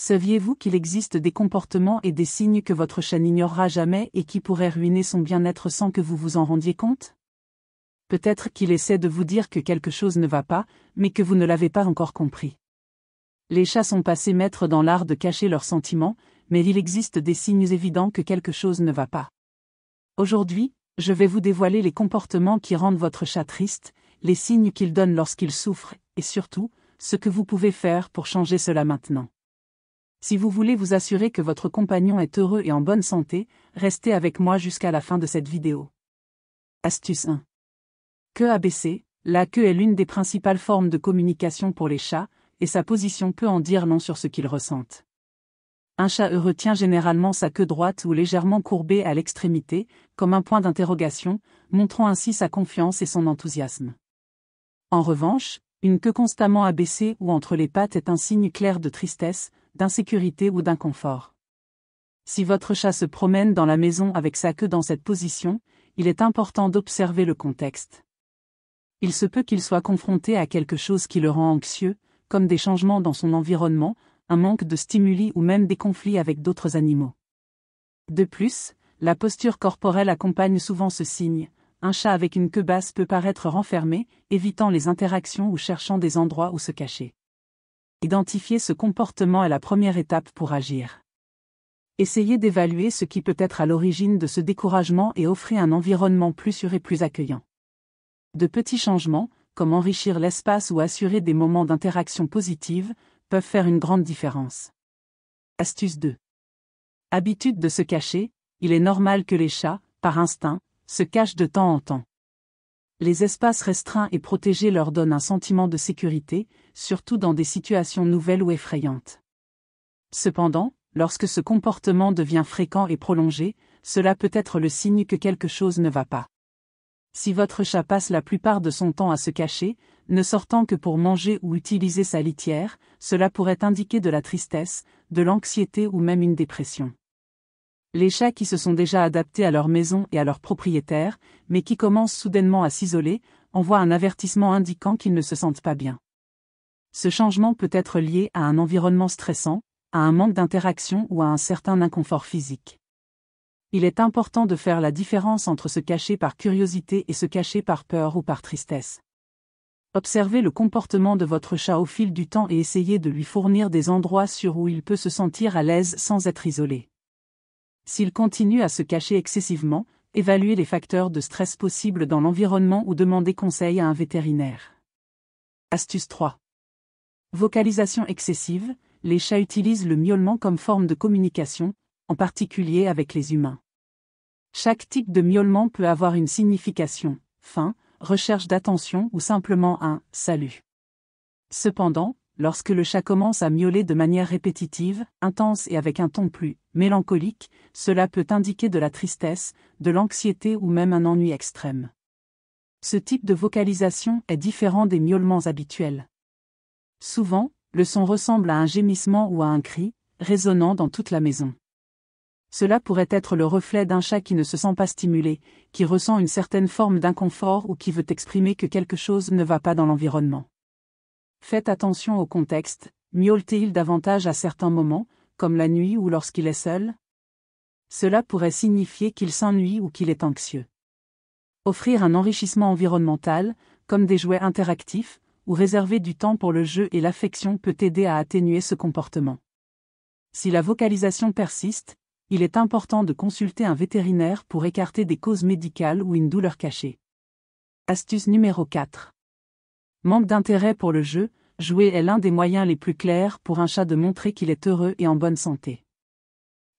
Saviez-vous qu'il existe des comportements et des signes que votre chat n'ignorera jamais et qui pourraient ruiner son bien-être sans que vous vous en rendiez compte? Peut-être qu'il essaie de vous dire que quelque chose ne va pas, mais que vous ne l'avez pas encore compris. Les chats sont passés maîtres dans l'art de cacher leurs sentiments, mais il existe des signes évidents que quelque chose ne va pas. Aujourd'hui, je vais vous dévoiler les comportements qui rendent votre chat triste, les signes qu'il donne lorsqu'il souffre, et surtout, ce que vous pouvez faire pour changer cela maintenant. Si vous voulez vous assurer que votre compagnon est heureux et en bonne santé, restez avec moi jusqu'à la fin de cette vidéo. Astuce 1. Queue abaissée. La queue est l'une des principales formes de communication pour les chats, et sa position peut en dire long sur ce qu'ils ressentent. Un chat heureux tient généralement sa queue droite ou légèrement courbée à l'extrémité, comme un point d'interrogation, montrant ainsi sa confiance et son enthousiasme. En revanche, une queue constamment abaissée ou entre les pattes est un signe clair de tristesse, d'insécurité ou d'inconfort. Si votre chat se promène dans la maison avec sa queue dans cette position, il est important d'observer le contexte. Il se peut qu'il soit confronté à quelque chose qui le rend anxieux, comme des changements dans son environnement, un manque de stimuli ou même des conflits avec d'autres animaux. De plus, la posture corporelle accompagne souvent ce signe. Un chat avec une queue basse peut paraître renfermé, évitant les interactions ou cherchant des endroits où se cacher. Identifier ce comportement est la première étape pour agir. Essayez d'évaluer ce qui peut être à l'origine de ce découragement et offrez un environnement plus sûr et plus accueillant. De petits changements, comme enrichir l'espace ou assurer des moments d'interaction positive, peuvent faire une grande différence. Astuce 2. Habitude de se cacher. Il est normal que les chats, par instinct, se cachent de temps en temps. Les espaces restreints et protégés leur donnent un sentiment de sécurité, surtout dans des situations nouvelles ou effrayantes. Cependant, lorsque ce comportement devient fréquent et prolongé, cela peut être le signe que quelque chose ne va pas. Si votre chat passe la plupart de son temps à se cacher, ne sortant que pour manger ou utiliser sa litière, cela pourrait indiquer de la tristesse, de l'anxiété ou même une dépression. Les chats qui se sont déjà adaptés à leur maison et à leur propriétaire, mais qui commencent soudainement à s'isoler, envoient un avertissement indiquant qu'ils ne se sentent pas bien. Ce changement peut être lié à un environnement stressant, à un manque d'interaction ou à un certain inconfort physique. Il est important de faire la différence entre se cacher par curiosité et se cacher par peur ou par tristesse. Observez le comportement de votre chat au fil du temps et essayez de lui fournir des endroits sûrs où il peut se sentir à l'aise sans être isolé. S'il continue à se cacher excessivement, évaluez les facteurs de stress possibles dans l'environnement ou demandez conseil à un vétérinaire. Astuce 3. Vocalisation excessive. Les chats utilisent le miaulement comme forme de communication, en particulier avec les humains. Chaque type de miaulement peut avoir une signification, faim, recherche d'attention ou simplement un « salut ». Cependant, lorsque le chat commence à miauler de manière répétitive, intense et avec un ton plus mélancolique, cela peut indiquer de la tristesse, de l'anxiété ou même un ennui extrême. Ce type de vocalisation est différent des miaulements habituels. Souvent, le son ressemble à un gémissement ou à un cri, résonnant dans toute la maison. Cela pourrait être le reflet d'un chat qui ne se sent pas stimulé, qui ressent une certaine forme d'inconfort ou qui veut exprimer que quelque chose ne va pas dans l'environnement. Faites attention au contexte. Miaule-t-il davantage à certains moments, comme la nuit ou lorsqu'il est seul? Cela pourrait signifier qu'il s'ennuie ou qu'il est anxieux. Offrir un enrichissement environnemental, comme des jouets interactifs, ou réserver du temps pour le jeu et l'affection peut aider à atténuer ce comportement. Si la vocalisation persiste, il est important de consulter un vétérinaire pour écarter des causes médicales ou une douleur cachée. Astuce numéro 4. Manque d'intérêt pour le jeu. Jouer est l'un des moyens les plus clairs pour un chat de montrer qu'il est heureux et en bonne santé.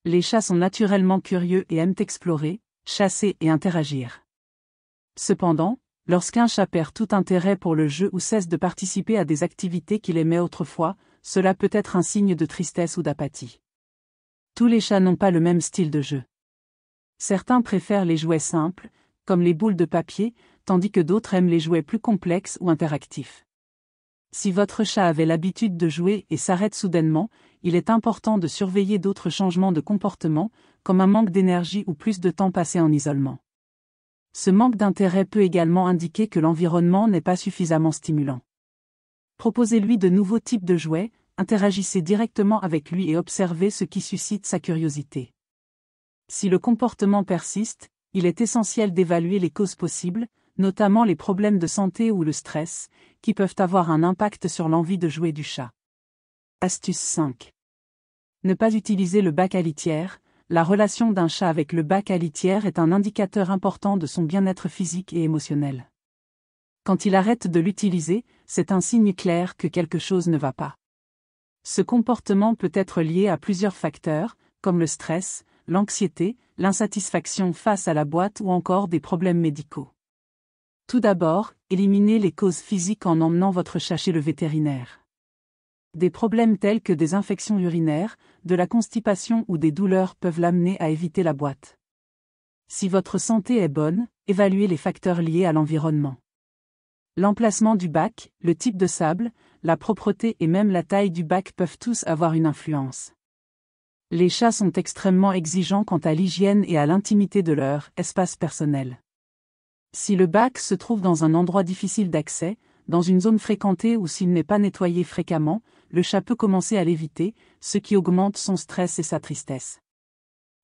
Les chats sont naturellement curieux et aiment explorer, chasser et interagir. Cependant, lorsqu'un chat perd tout intérêt pour le jeu ou cesse de participer à des activités qu'il aimait autrefois, cela peut être un signe de tristesse ou d'apathie. Tous les chats n'ont pas le même style de jeu. Certains préfèrent les jouets simples, comme les boules de papier, tandis que d'autres aiment les jouets plus complexes ou interactifs. Si votre chat avait l'habitude de jouer et s'arrête soudainement, il est important de surveiller d'autres changements de comportement, comme un manque d'énergie ou plus de temps passé en isolement. Ce manque d'intérêt peut également indiquer que l'environnement n'est pas suffisamment stimulant. Proposez-lui de nouveaux types de jouets, interagissez directement avec lui et observez ce qui suscite sa curiosité. Si le comportement persiste, il est essentiel d'évaluer les causes possibles, notamment les problèmes de santé ou le stress, qui peuvent avoir un impact sur l'envie de jouer du chat. Astuce 5. Ne pas utiliser le bac à litière. La relation d'un chat avec le bac à litière est un indicateur important de son bien-être physique et émotionnel. Quand il arrête de l'utiliser, c'est un signe clair que quelque chose ne va pas. Ce comportement peut être lié à plusieurs facteurs, comme le stress, l'anxiété, l'insatisfaction face à la boîte ou encore des problèmes médicaux. Tout d'abord, éliminez les causes physiques en emmenant votre chat chez le vétérinaire. Des problèmes tels que des infections urinaires, de la constipation ou des douleurs peuvent l'amener à éviter la boîte. Si votre santé est bonne, évaluez les facteurs liés à l'environnement. L'emplacement du bac, le type de sable, la propreté et même la taille du bac peuvent tous avoir une influence. Les chats sont extrêmement exigeants quant à l'hygiène et à l'intimité de leur espace personnel. Si le bac se trouve dans un endroit difficile d'accès, dans une zone fréquentée ou s'il n'est pas nettoyé fréquemment, le chat peut commencer à l'éviter, ce qui augmente son stress et sa tristesse.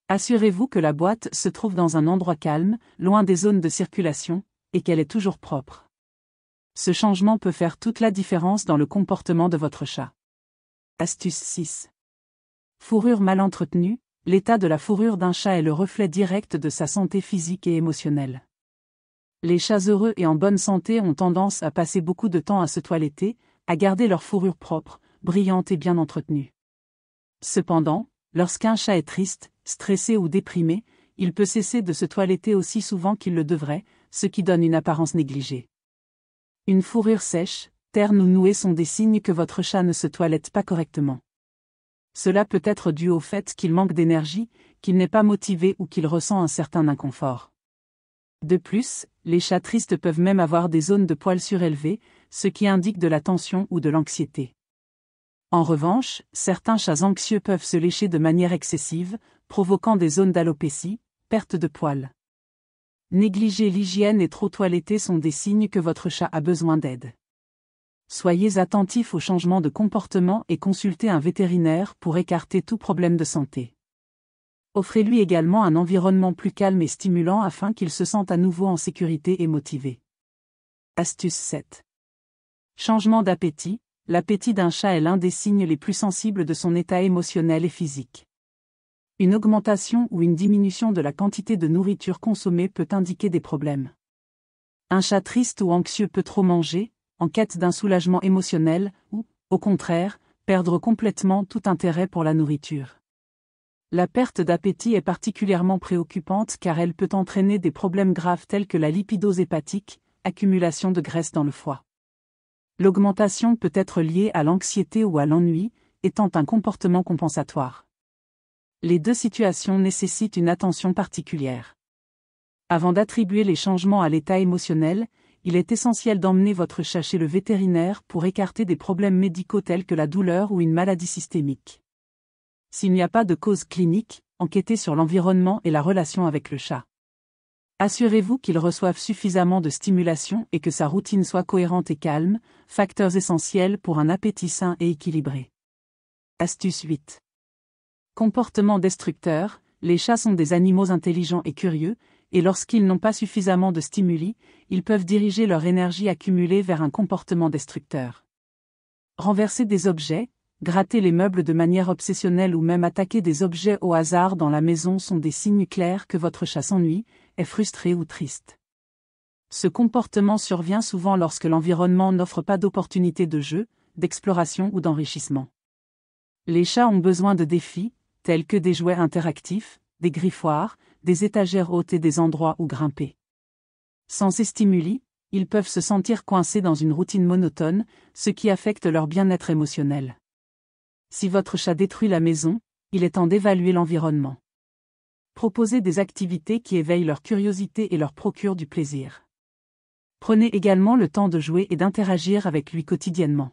Assurez-vous que la boîte se trouve dans un endroit calme, loin des zones de circulation, et qu'elle est toujours propre. Ce changement peut faire toute la différence dans le comportement de votre chat. Astuce 6. Fourrure mal entretenue. L'état de la fourrure d'un chat est le reflet direct de sa santé physique et émotionnelle. Les chats heureux et en bonne santé ont tendance à passer beaucoup de temps à se toiletter, à garder leur fourrure propre, brillante et bien entretenue. Cependant, lorsqu'un chat est triste, stressé ou déprimé, il peut cesser de se toiletter aussi souvent qu'il le devrait, ce qui donne une apparence négligée. Une fourrure sèche, terne ou nouée sont des signes que votre chat ne se toilette pas correctement. Cela peut être dû au fait qu'il manque d'énergie, qu'il n'est pas motivé ou qu'il ressent un certain inconfort. De plus, les chats tristes peuvent même avoir des zones de poils surélevées, ce qui indique de la tension ou de l'anxiété. En revanche, certains chats anxieux peuvent se lécher de manière excessive, provoquant des zones d'alopécie, perte de poils. Négliger l'hygiène et trop toiletter sont des signes que votre chat a besoin d'aide. Soyez attentif aux changements de comportement et consultez un vétérinaire pour écarter tout problème de santé. Offrez-lui également un environnement plus calme et stimulant afin qu'il se sente à nouveau en sécurité et motivé. Astuce 7. Changement d'appétit. L'appétit d'un chat est l'un des signes les plus sensibles de son état émotionnel et physique. Une augmentation ou une diminution de la quantité de nourriture consommée peut indiquer des problèmes. Un chat triste ou anxieux peut trop manger, en quête d'un soulagement émotionnel, ou, au contraire, perdre complètement tout intérêt pour la nourriture. La perte d'appétit est particulièrement préoccupante car elle peut entraîner des problèmes graves tels que la lipidose hépatique, accumulation de graisse dans le foie. L'augmentation peut être liée à l'anxiété ou à l'ennui, étant un comportement compensatoire. Les deux situations nécessitent une attention particulière. Avant d'attribuer les changements à l'état émotionnel, il est essentiel d'emmener votre chat chez le vétérinaire pour écarter des problèmes médicaux tels que la douleur ou une maladie systémique. S'il n'y a pas de cause clinique, enquêtez sur l'environnement et la relation avec le chat. Assurez-vous qu'il reçoive suffisamment de stimulation et que sa routine soit cohérente et calme, facteurs essentiels pour un appétit sain et équilibré. Astuce 8. Comportement destructeur. Les chats sont des animaux intelligents et curieux, et lorsqu'ils n'ont pas suffisamment de stimuli, ils peuvent diriger leur énergie accumulée vers un comportement destructeur. Renverser des objets, gratter les meubles de manière obsessionnelle ou même attaquer des objets au hasard dans la maison sont des signes clairs que votre chat s'ennuie, est frustré ou triste. Ce comportement survient souvent lorsque l'environnement n'offre pas d'opportunités de jeu, d'exploration ou d'enrichissement. Les chats ont besoin de défis, tels que des jouets interactifs, des griffoirs, des étagères hautes et des endroits où grimper. Sans ces stimuli, ils peuvent se sentir coincés dans une routine monotone, ce qui affecte leur bien-être émotionnel. Si votre chat détruit la maison, il est temps d'évaluer l'environnement. Proposez des activités qui éveillent leur curiosité et leur procurent du plaisir. Prenez également le temps de jouer et d'interagir avec lui quotidiennement.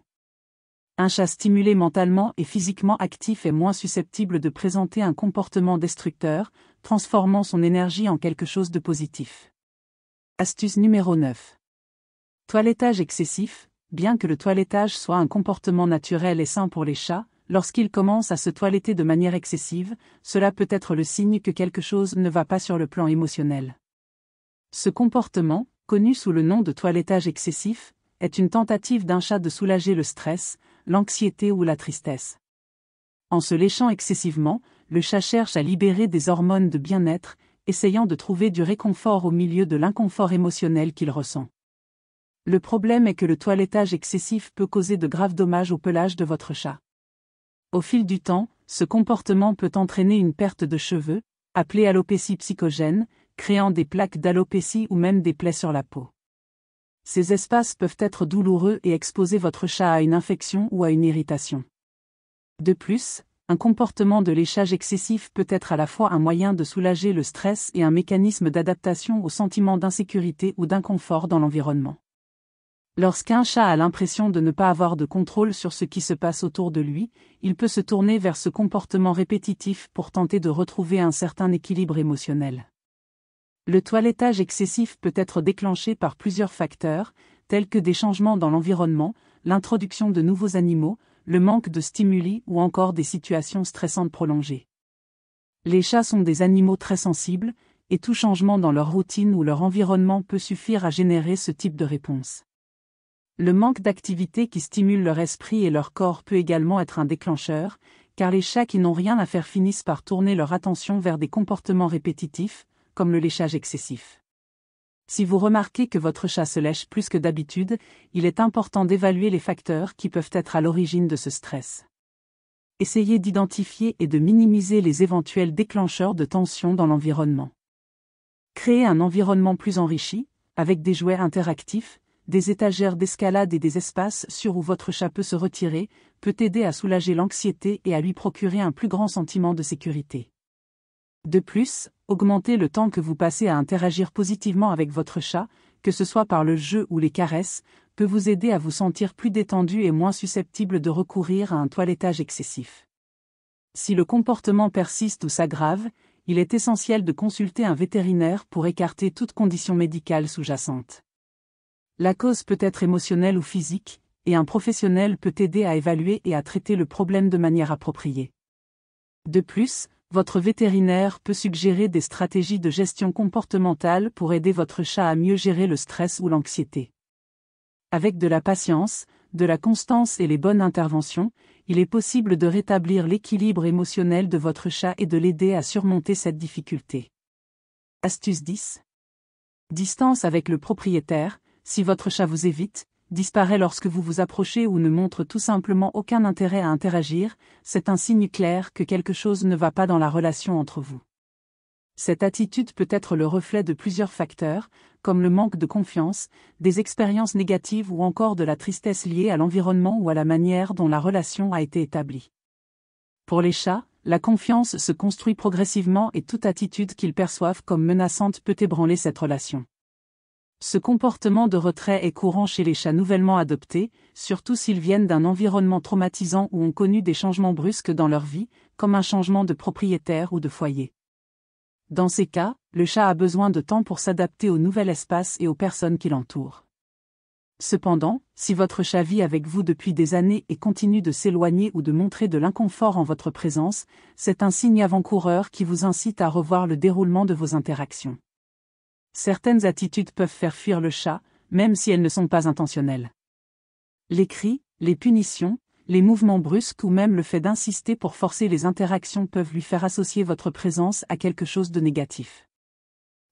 Un chat stimulé mentalement et physiquement actif est moins susceptible de présenter un comportement destructeur, transformant son énergie en quelque chose de positif. Astuce numéro 9. Toilettage excessif. bien que le toilettage soit un comportement naturel et sain pour les chats, lorsqu'ils commencent à se toiletter de manière excessive, cela peut être le signe que quelque chose ne va pas sur le plan émotionnel. Ce comportement, connu sous le nom de toilettage excessif, est une tentative d'un chat de soulager le stress, l'anxiété ou la tristesse. En se léchant excessivement, le chat cherche à libérer des hormones de bien-être, essayant de trouver du réconfort au milieu de l'inconfort émotionnel qu'il ressent. Le problème est que le toilettage excessif peut causer de graves dommages au pelage de votre chat. Au fil du temps, ce comportement peut entraîner une perte de cheveux, appelée alopécie psychogène, créant des plaques d'alopécie ou même des plaies sur la peau. Ces espaces peuvent être douloureux et exposer votre chat à une infection ou à une irritation. De plus, un comportement de léchage excessif peut être à la fois un moyen de soulager le stress et un mécanisme d'adaptation au sentiment d'insécurité ou d'inconfort dans l'environnement. Lorsqu'un chat a l'impression de ne pas avoir de contrôle sur ce qui se passe autour de lui, il peut se tourner vers ce comportement répétitif pour tenter de retrouver un certain équilibre émotionnel. Le toilettage excessif peut être déclenché par plusieurs facteurs, tels que des changements dans l'environnement, l'introduction de nouveaux animaux, le manque de stimuli ou encore des situations stressantes prolongées. Les chats sont des animaux très sensibles, et tout changement dans leur routine ou leur environnement peut suffire à générer ce type de réponse. Le manque d'activité qui stimule leur esprit et leur corps peut également être un déclencheur, car les chats qui n'ont rien à faire finissent par tourner leur attention vers des comportements répétitifs, comme le léchage excessif. Si vous remarquez que votre chat se lèche plus que d'habitude, il est important d'évaluer les facteurs qui peuvent être à l'origine de ce stress. Essayez d'identifier et de minimiser les éventuels déclencheurs de tension dans l'environnement. Créez un environnement plus enrichi, avec des jouets interactifs, des étagères d'escalade et des espaces sûrs où votre chat peut se retirer, peut aider à soulager l'anxiété et à lui procurer un plus grand sentiment de sécurité. De plus, augmentez le temps que vous passez à interagir positivement avec votre chat, que ce soit par le jeu ou les caresses, peut vous aider à vous sentir plus détendu et moins susceptible de recourir à un toilettage excessif. Si le comportement persiste ou s'aggrave, il est essentiel de consulter un vétérinaire pour écarter toute condition médicale sous-jacente. La cause peut être émotionnelle ou physique, et un professionnel peut aider à évaluer et à traiter le problème de manière appropriée. De plus, votre vétérinaire peut suggérer des stratégies de gestion comportementale pour aider votre chat à mieux gérer le stress ou l'anxiété. Avec de la patience, de la constance et les bonnes interventions, il est possible de rétablir l'équilibre émotionnel de votre chat et de l'aider à surmonter cette difficulté. Astuce 10. Distance avec le propriétaire. Si votre chat vous évite, disparaît lorsque vous vous approchez ou ne montre tout simplement aucun intérêt à interagir, c'est un signe clair que quelque chose ne va pas dans la relation entre vous. Cette attitude peut être le reflet de plusieurs facteurs, comme le manque de confiance, des expériences négatives ou encore de la tristesse liée à l'environnement ou à la manière dont la relation a été établie. Pour les chats, la confiance se construit progressivement et toute attitude qu'ils perçoivent comme menaçante peut ébranler cette relation. Ce comportement de retrait est courant chez les chats nouvellement adoptés, surtout s'ils viennent d'un environnement traumatisant ou ont connu des changements brusques dans leur vie, comme un changement de propriétaire ou de foyer. Dans ces cas, le chat a besoin de temps pour s'adapter au nouvel espace et aux personnes qui l'entourent. Cependant, si votre chat vit avec vous depuis des années et continue de s'éloigner ou de montrer de l'inconfort en votre présence, c'est un signe avant-coureur qui vous incite à revoir le déroulement de vos interactions. Certaines attitudes peuvent faire fuir le chat, même si elles ne sont pas intentionnelles. Les cris, les punitions, les mouvements brusques ou même le fait d'insister pour forcer les interactions peuvent lui faire associer votre présence à quelque chose de négatif.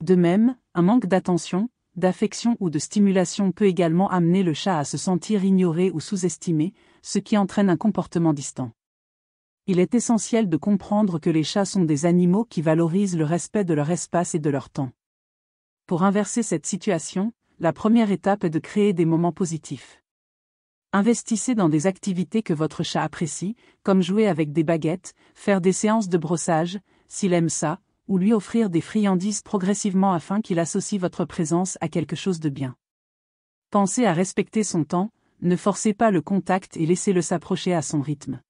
De même, un manque d'attention, d'affection ou de stimulation peut également amener le chat à se sentir ignoré ou sous-estimé, ce qui entraîne un comportement distant. Il est essentiel de comprendre que les chats sont des animaux qui valorisent le respect de leur espace et de leur temps. Pour inverser cette situation, la première étape est de créer des moments positifs. Investissez dans des activités que votre chat apprécie, comme jouer avec des baguettes, faire des séances de brossage, s'il aime ça, ou lui offrir des friandises progressivement afin qu'il associe votre présence à quelque chose de bien. Pensez à respecter son temps, ne forcez pas le contact et laissez-le s'approcher à son rythme.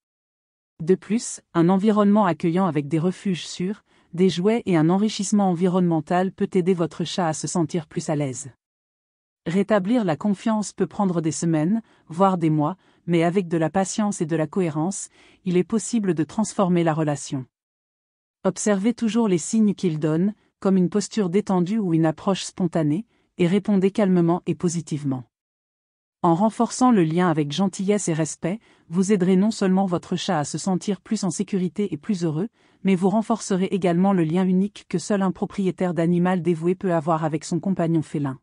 De plus, un environnement accueillant avec des refuges sûrs, des jouets et un enrichissement environnemental peut aider votre chat à se sentir plus à l'aise. Rétablir la confiance peut prendre des semaines, voire des mois, mais avec de la patience et de la cohérence, il est possible de transformer la relation. Observez toujours les signes qu'il donne, comme une posture détendue ou une approche spontanée, et répondez calmement et positivement. En renforçant le lien avec gentillesse et respect, vous aiderez non seulement votre chat à se sentir plus en sécurité et plus heureux, mais vous renforcerez également le lien unique que seul un propriétaire d'animal dévoué peut avoir avec son compagnon félin.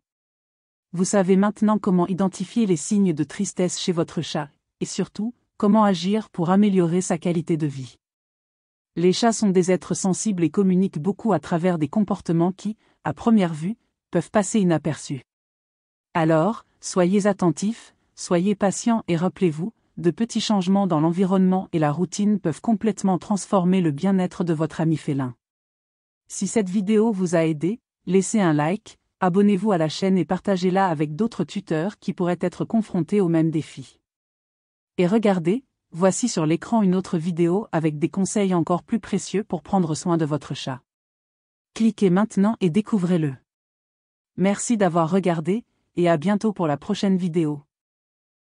Vous savez maintenant comment identifier les signes de tristesse chez votre chat, et surtout, comment agir pour améliorer sa qualité de vie. Les chats sont des êtres sensibles et communiquent beaucoup à travers des comportements qui, à première vue, peuvent passer inaperçus. Alors, soyez attentifs, soyez patients et rappelez-vous, de petits changements dans l'environnement et la routine peuvent complètement transformer le bien-être de votre ami félin. Si cette vidéo vous a aidé, laissez un like, abonnez-vous à la chaîne et partagez-la avec d'autres tuteurs qui pourraient être confrontés aux mêmes défis. Et regardez, voici sur l'écran une autre vidéo avec des conseils encore plus précieux pour prendre soin de votre chat. Cliquez maintenant et découvrez-le. Merci d'avoir regardé, et à bientôt pour la prochaine vidéo.